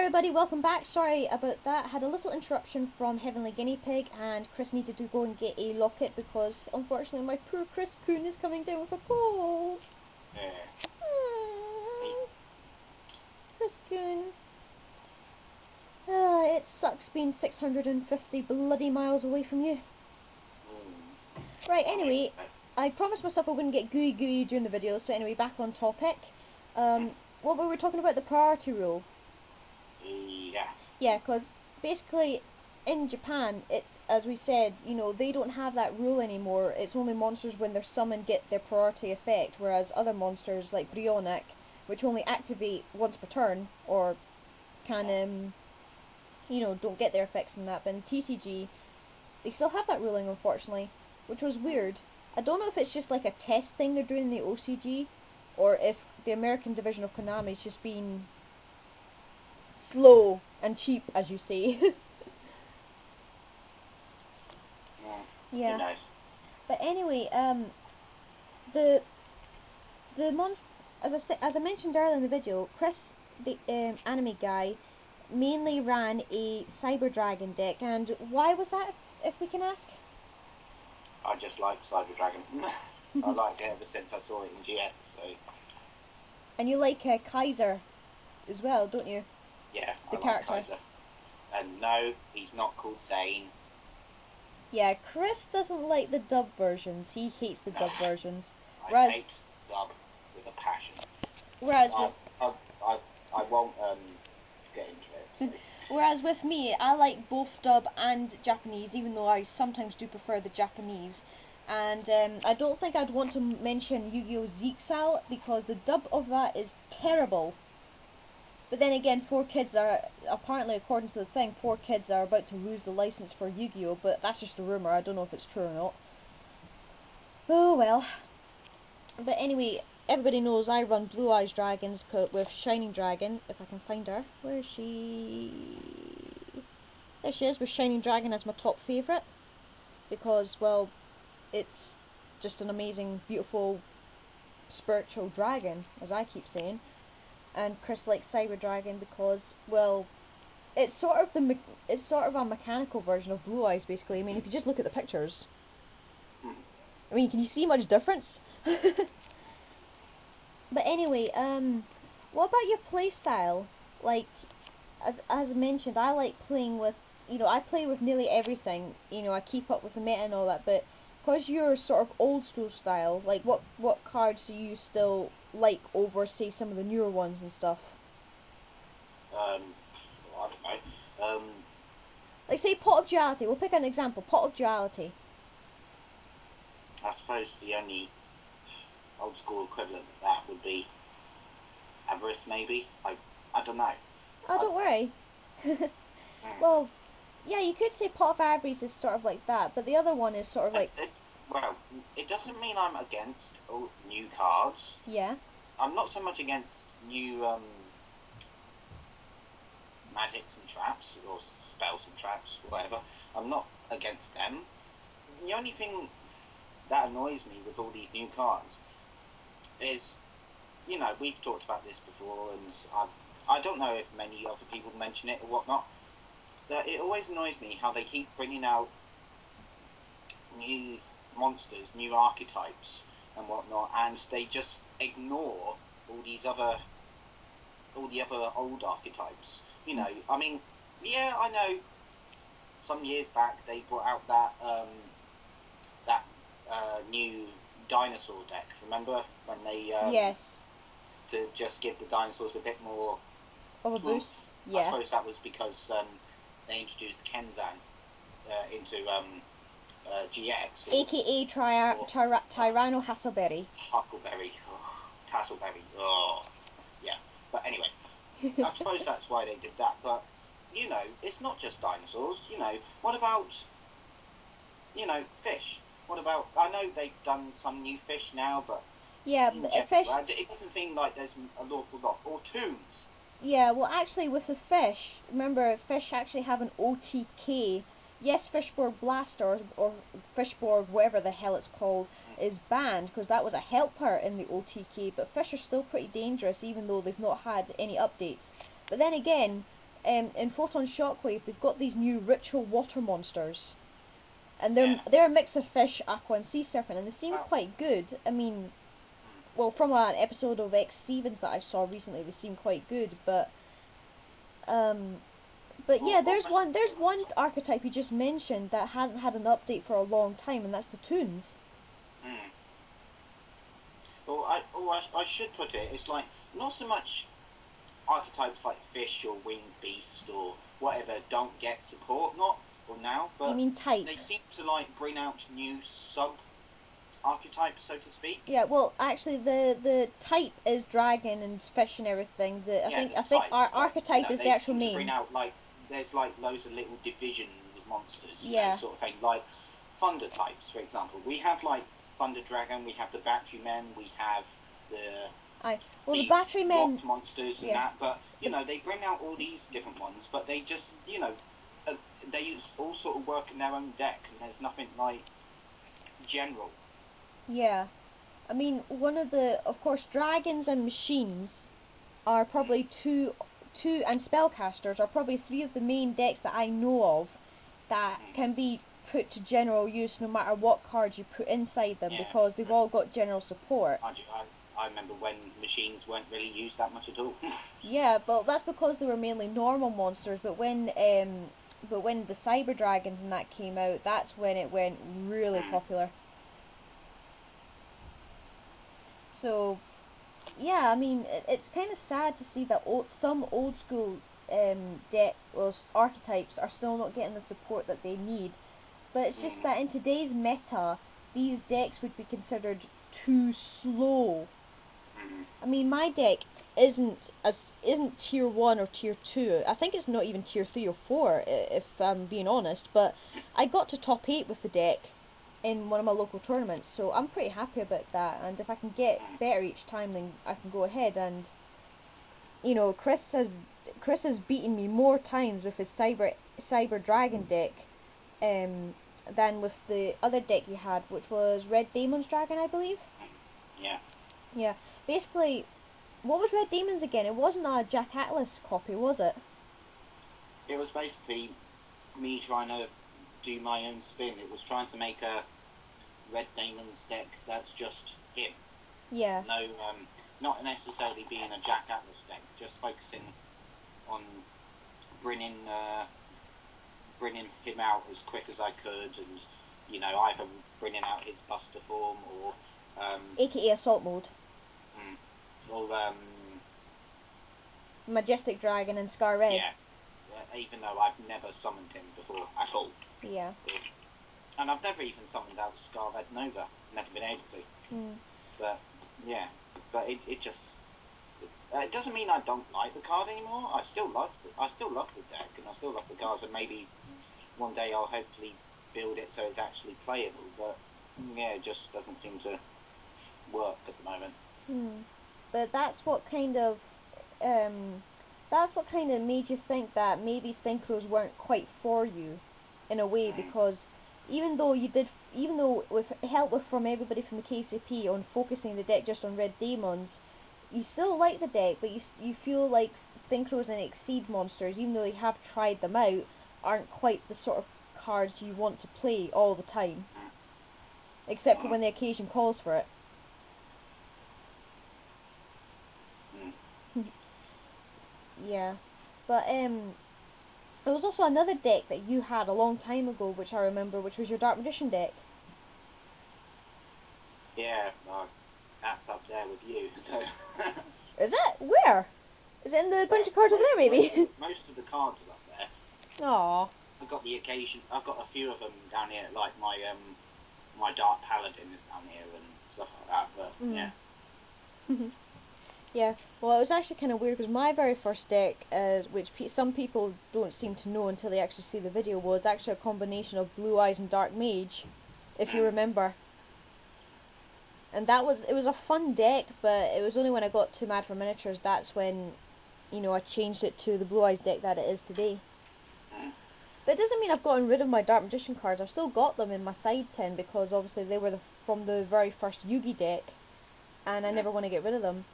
everybody, welcome back. Sorry about that. Had a little interruption from Heavenly Guinea Pig, and Chris needed to go and get a locket because unfortunately my poor Chris Coon is coming down with a cold. Chris Coon. It sucks being 650 bloody miles away from you. Right, anyway, I promised myself I wouldn't get gooey during the video, so anyway, back on topic. What were we talking about? The priority rule. Yeah, because basically in Japan, as we said, you know, they don't have that rule anymore. It's only monsters when they're summoned get their priority effect, whereas other monsters like Brionac, which only activate once per turn, or can, you know, don't get their effects in that. But in TCG, they still have that ruling, unfortunately, which was weird. I don't know if it's just like a test thing they're doing in the OCG, or if the American division of Konami is just being slow and cheap, as you say. Yeah. But anyway, the monster, as I mentioned earlier in the video, Chris, the anime guy, mainly ran a Cyber Dragon deck, and why was that, if we can ask? I just like Cyber Dragon. I liked it ever since I saw it in GX. So. And you like Kaiser as well, don't you? Yeah, the I character. like Kaiser. And no, he's not called Zane. Yeah, Chris doesn't like the dub versions. He hates the dub versions. I hate dub with a passion. Whereas I won't get into it. So. Whereas with me, I like both dub and Japanese, even though I sometimes do prefer the Japanese. And I don't think I'd want to mention Yu-Gi-Oh! Zexal, because the dub of that is terrible. But then again, 4Kids are, apparently according to the thing, 4Kids are about to lose the license for Yu-Gi-Oh! But that's just a rumour, I don't know if it's true or not. Oh well. But anyway, everybody knows I run Blue Eyes Dragons with Shining Dragon, if I can find her. Where is she? There she is, with Shining Dragon as my top favourite. Because, well, it's just an amazing, beautiful, spiritual dragon, as I keep saying. And Chris likes Cyber Dragon because, well, it's sort of a mechanical version of Blue Eyes, basically. I mean, if you just look at the pictures, I mean, can you see much difference? But anyway, what about your play style? Like, as mentioned, I like playing with, you know, I play with nearly everything. You know, I keep up with the meta and all that, but because you're sort of old school style, like what cards do you still like over, say, some of the newer ones and stuff? I don't know. Like, say, Pot of Duality. We'll pick an example. Pot of Duality. I suppose the only old school equivalent of that would be Avarice, maybe. I don't know. Oh, don't worry. Well, yeah, you could say Pot of Avarice is sort of like that, but the other one is sort of like... Well, it doesn't mean I'm against new cards. Yeah. I'm not so much against new magics and traps, or spells and traps, whatever. I'm not against them. The only thing that annoys me with all these new cards is, you know, we've talked about this before, and I don't know if many other people mention it or whatnot, that it always annoys me how they keep bringing out new monsters, new archetypes and whatnot, and they just ignore all the other old archetypes. You know, I mean, yeah, I know some years back they brought out that new dinosaur deck. Remember when they yes, to just give the dinosaurs a bit more of a boost. Yeah, I suppose that was because they introduced Kenzan into GX, aka Tyranno Hasselberry. Huckleberry, Castleberry. Oh, yeah. But anyway, I suppose that's why they did that. But you know, it's not just dinosaurs. You know, what about, you know, fish? What about? I know they've done some new fish now, but yeah, fish. It doesn't seem like there's an awful lot. Or toons. Yeah, well, actually, with the fish, remember, fish actually have an OTK. Yes, Fishborg Blaster or Fishborg, whatever the hell it's called, is banned because that was a helper in the OTK, but fish are still pretty dangerous even though they've not had any updates. But then again, in Photon Shockwave, they've got these new ritual water monsters, and Yeah. they're a mix of fish, aqua, and sea serpent, and they seem Wow. quite good. I mean, well, from an episode of X Stevens that I saw recently, they seem quite good, um, but yeah, there's one archetype you just mentioned that hasn't had an update for a long time, and that's the Toons. Mm. Well, I should put it. It's like not so much archetypes like fish or winged beast or whatever don't get support, not or now, but You mean type? they seem to like bring out new sub archetypes, so to speak. Yeah, well, actually, the type is dragon and fish and everything. I think our archetype is the actual name. Bring out like there's like loads of little divisions of monsters, you Yeah. know, sort of thing. Like thunder types, for example. We have like Thunder Dragon, we have the Battery Men, we have the battery men. rock monsters and yeah. that, but you know they bring out all these different ones, but they just they all sort of work in their own deck, and there's nothing like general. Yeah, I mean, of course, dragons and machines are probably two, and spellcasters are probably three of the main decks that I know of that can be put to general use no matter what cards you put inside them, Yeah. because they've all got general support. I remember when machines weren't really used that much at all. Yeah, but that's because they were mainly normal monsters. But when the cyber dragons and that came out, that's when it went really popular. So, yeah, I mean, it's kind of sad to see that some old school deck or archetypes are still not getting the support that they need. But it's just that in today's meta, these decks would be considered too slow. I mean, my deck isn't tier 1 or tier 2. I think it's not even tier 3 or 4, if I'm being honest. But I got to top 8 with the deck in one of my local tournaments, so I'm pretty happy about that. And if I can get better each time, then I can go ahead. And you know, Chris has beaten me more times with his cyber dragon deck than with the other deck he had, which was Red Damon's Dragon, I believe. Yeah. Yeah. Basically, what was Red Damon's again? It wasn't a Jack Atlas copy, was it? It was basically me trying to do my own spin. It was trying to make a Red Damon's deck that's just him. Yeah. No, not necessarily being a Jack Atlas deck, just focusing on bringing him out as quick as I could, and you know, either bringing out his Buster form or AKA Assault Mode. Or Majestic Dragon and Scar Red. Yeah. Even though I've never summoned him before at all. Yeah. And I've never even summoned out Scar Red Nova. Never been able to. But yeah, but it just it doesn't mean I don't like the card anymore. I still love the deck, and I still love the cards, and maybe one day I'll hopefully build it so it's actually playable. But yeah, it just doesn't seem to work at the moment. But that's what kind of made you think that maybe synchros weren't quite for you, in a way, because even though with help from everybody from the KCP on focusing the deck just on Red Demons, you still like the deck, but you feel like synchros and Exceed monsters, even though you have tried them out, aren't quite the sort of cards you want to play all the time, except for when the occasion calls for it. Yeah, but there was also another deck that you had a long time ago, which I remember, which was your Dark Magician deck. Yeah, that's up there with you. So. Is it? Where? Is it in the bunch of cards over there, maybe? Most of the cards are up there. Aww. I've got a few of them down here, like my my Dark Paladin is down here and stuff like that. But yeah. Yeah, well, it was actually kind of weird because my very first deck, which some people don't seem to know until they actually see the video, was actually a combination of Blue Eyes and Dark Mage, if you remember. And it was a fun deck, but it was only when I got to Mad for Miniatures that's when, you know, I changed it to the Blue Eyes deck that it is today. But it doesn't mean I've gotten rid of my Dark Magician cards. I've still got them in my side tin because obviously they were from the very first Yugi deck, and I never want to get rid of them.